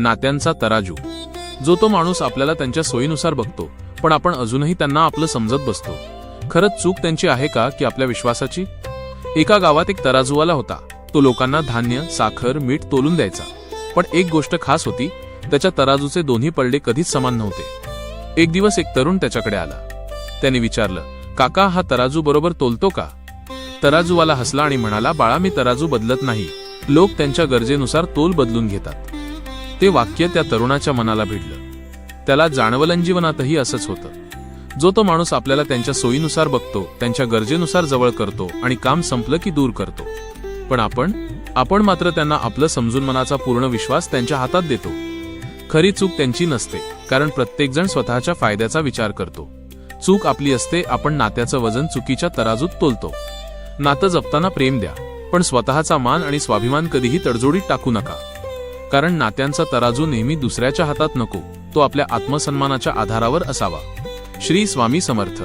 नात्यांचा तराजू. जो तो माणूस आपल्याला त्यांच्या सोयीनुसार बघतो, पण आपण अजूनही त्यांना आपलं समजत बसतो. खरंच चूक त्यांची आहे का की आपल्या विश्वासाची? एका गावात एक तराजूवाला होता. तो लोकांना धान्य, साखर, मीठ तोलून द्यायचा. पण एक गोष्ट खास होती, त्याच्या तराजूचे दोन्ही पडले कधीच समान नव्हते. एक दिवस एक तरुण त्याच्याकडे आला. त्याने विचारलं, काका, हा तराजू बरोबर तोलतो का? तराजूवाला हसला आणि म्हणाला, बाळा, मी तराजू बदलत नाही. लोक त्यांच्या गरजेनुसार तोल बदलून घेतात. ते वाक्य त्या तरुणाच्या मनाला भिडलं. त्याला जाणवलं जीवनातही असंच होतं. जो तो माणूस आपल्याला त्यांच्या सोयीनुसार बघतो, त्यांच्या गरजेनुसार जवळ करतो आणि काम संपलं की दूर करतो. पण आपण मात्र त्यांना आपलं समजून मनाचा पूर्ण विश्वास त्यांच्या हातात देतो. खरी चूक त्यांची नसते, कारण प्रत्येकजण स्वतःच्या फायद्याचा विचार करतो. चूक आपली असते, आपण नात्याचं वजन चुकीच्या तराजूत तोलतो. नातं जपताना प्रेम द्या, पण स्वतःचा मान आणि स्वाभिमान कधीही तडजोडीत टाकू नका. कारण नात्यांचा तराजू नेहमी दुसऱ्याच्या हातात नको, तो आपल्या आत्मसन्मानाच्या आधारावर असावा. श्री स्वामी समर्थ.